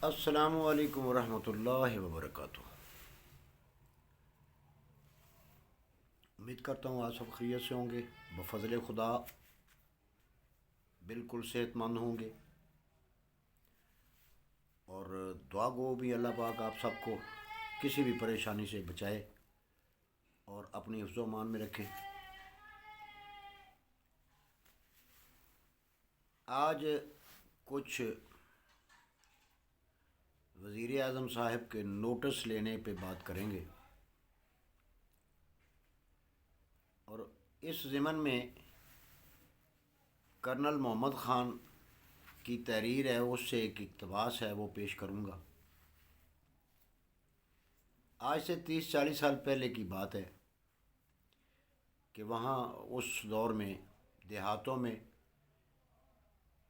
السلام علیکم ورحمۃ اللہ وبرکاتہ۔ امید کرتا ہوں آپ سب خیریت سے ہوں گے، بفضل خدا بالکل صحت مند ہوں گے، اور دعا گو بھی اللہ پاک آپ سب کو کسی بھی پریشانی سے بچائے اور اپنی حفظ و امان میں رکھے۔ آج کچھ وزیر اعظم صاحب کے نوٹس لینے پہ بات کریں گے، اور اس ضمن میں کرنل محمد خان کی تحریر ہے، اس سے ایک اقتباس ہے وہ پیش کروں گا۔ آج سے 30-40 سال پہلے کی بات ہے کہ وہاں اس دور میں دیہاتوں میں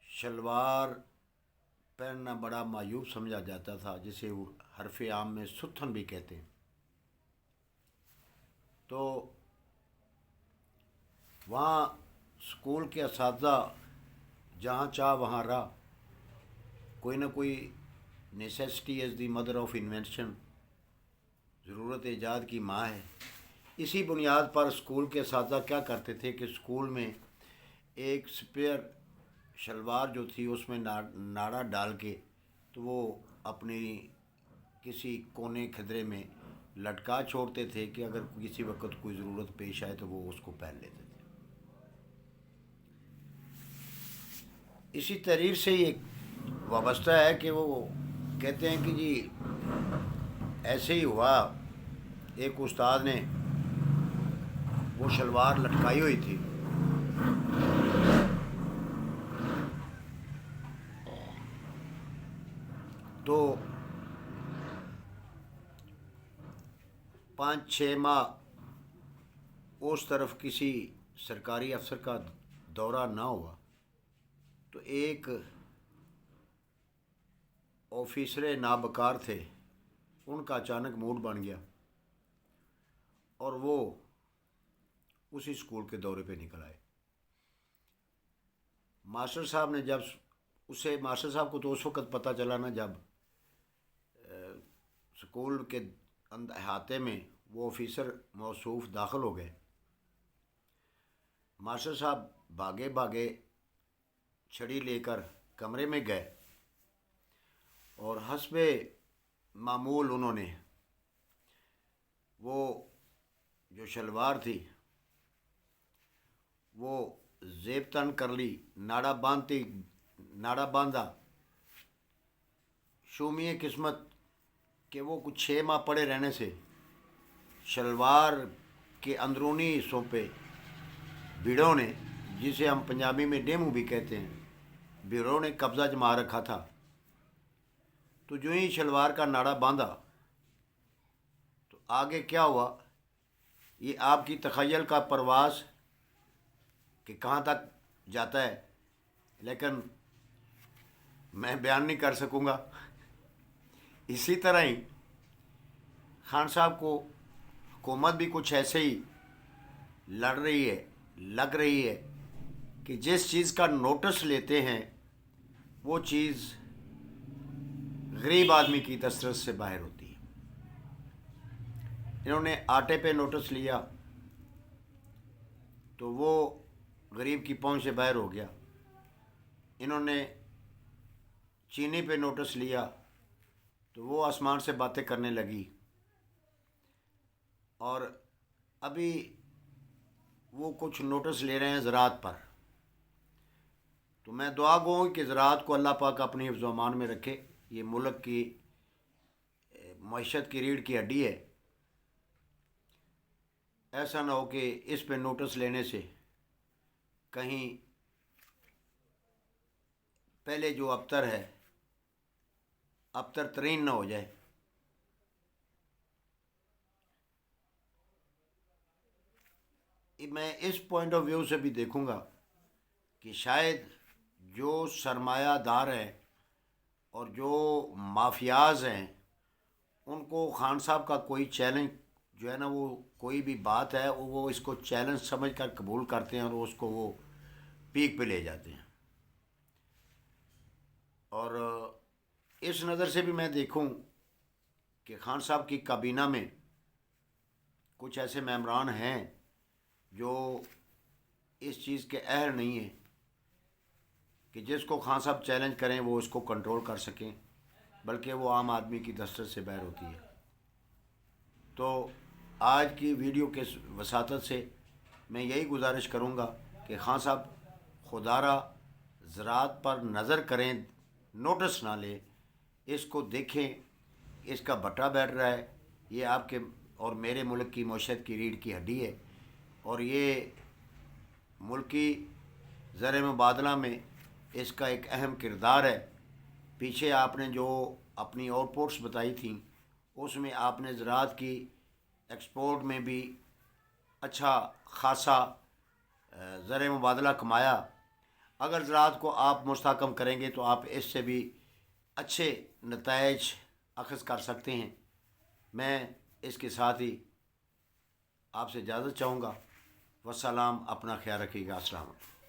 شلوار پہننا بڑا معیوب سمجھا جاتا تھا، جسے وہ حرف عام میں ستھن بھی کہتے ہیں۔ تو وہاں اسکول کے اساتذہ جہاں چاہ وہاں راہ، کوئی نہ کوئی necessity is the mother of invention, ضرورت ایجاد کی ماں ہے۔ اسی بنیاد پر اسکول کے اساتذہ کیا کرتے تھے کہ اسکول میں ایک سپیئر شلوار جو تھی اس میں ناڑا ڈال کے تو وہ اپنی کسی کونے کھدرے میں لٹکا چھوڑتے تھے کہ اگر کسی وقت کوئی ضرورت پیش آئے تو وہ اس کو پہن لیتے تھے۔ اسی تحریر سے یہ وابستہ ہے کہ وہ کہتے ہیں کہ جی ایسے ہی ہوا، ایک استاد نے وہ شلوار لٹکائی ہوئی تھی، تو 5-6 ماہ اس طرف کسی سرکاری افسر کا دورہ نہ ہوا، تو ایک آفیسر نابکار تھے، ان کا اچانک موڈ بن گیا اور وہ اسی اسکول کے دورے پہ نکل آئے۔ ماسٹر صاحب نے جب ماسٹر صاحب کو تو اس وقت پتہ چلا نا، جب اسکول کے احاطے میں وہ آفیسر موصوف داخل ہو گئے، ماسٹر صاحب بھاگے بھاگے چھڑی لے کر کمرے میں گئے، اور حسب معمول انہوں نے وہ جو شلوار تھی وہ زیب تن کر لی، ناڑا باندھا، شومی قسمت کہ وہ کچھ 6 ماہ پڑے رہنے سے شلوار کے اندرونی حصوں پہ بھیڑوں نے، جسے ہم پنجابی میں ڈیمو بھی کہتے ہیں، بھیڑوں نے قبضہ جما رکھا تھا۔ تو جو ہی شلوار کا ناڑا باندھا تو آگے کیا ہوا، یہ آپ کی تخیل کا پرواز کہ کہاں تک جاتا ہے، لیکن میں بیان نہیں کر سکوں گا۔ اسی طرح ہی خان صاحب کو حکومت بھی کچھ ایسے ہی لگ رہی ہے کہ جس چیز کا نوٹس لیتے ہیں وہ چیز غریب آدمی کی دسترس سے باہر ہوتی ہے۔ انہوں نے آٹے پہ نوٹس لیا تو وہ غریب کی پہنچ سے باہر ہو گیا، انہوں نے چینی پہ نوٹس لیا تو وہ آسمان سے باتیں کرنے لگی، اور ابھی وہ کچھ نوٹس لے رہے ہیں زراعت پر۔ تو میں دعا گو ہوں کہ زراعت کو اللہ پاک اپنی حفظ و امان میں رکھے۔ یہ ملک کی معیشت کی ریڑھ کی ہڈی ہے، ایسا نہ ہو کہ اس پہ نوٹس لینے سے کہیں پہلے جو ابتر ترین نہ ہو جائے۔ میں اس پوائنٹ آف ویو سے بھی دیکھوں گا کہ شاید جو سرمایہ دار ہیں اور جو مافیاز ہیں، ان کو خان صاحب کا کوئی چیلنج جو ہے نا، وہ کوئی بھی بات ہے وہ اس کو چیلنج سمجھ کر قبول کرتے ہیں اور اس کو وہ پیک پہ لے جاتے ہیں، اور اس نظر سے بھی میں دیکھوں کہ خان صاحب کی کابینہ میں کچھ ایسے ممبران ہیں جو اس چیز کے اہل نہیں ہیں کہ جس کو خان صاحب چیلنج کریں وہ اس کو کنٹرول کر سکیں، بلکہ وہ عام آدمی کی دسترس سے باہر ہوتی ہے۔ تو آج کی ویڈیو کے وساطت سے میں یہی گزارش کروں گا کہ خان صاحب خدا را زراعت پر نظر کریں، نوٹس نہ لیں، اس کو دیکھیں، اس کا بٹا بیٹھ رہا ہے، یہ آپ کے اور میرے ملک کی معیشت کی ریڑھ کی ہڈی ہے، اور یہ ملکی زر مبادلہ میں اس کا ایک اہم کردار ہے۔ پیچھے آپ نے جو اپنی آؤٹ پٹس بتائی تھیں اس میں آپ نے زراعت کی ایکسپورٹ میں بھی اچھا خاصا زر مبادلہ کمایا۔ اگر زراعت کو آپ مستحکم کریں گے تو آپ اس سے بھی اچھے نتائج اخذ کر سکتے ہیں۔ میں اس کے ساتھ ہی آپ سے اجازت چاہوں گا۔ والسلام، اپنا خیال رکھیے گا۔ السلام علیکم۔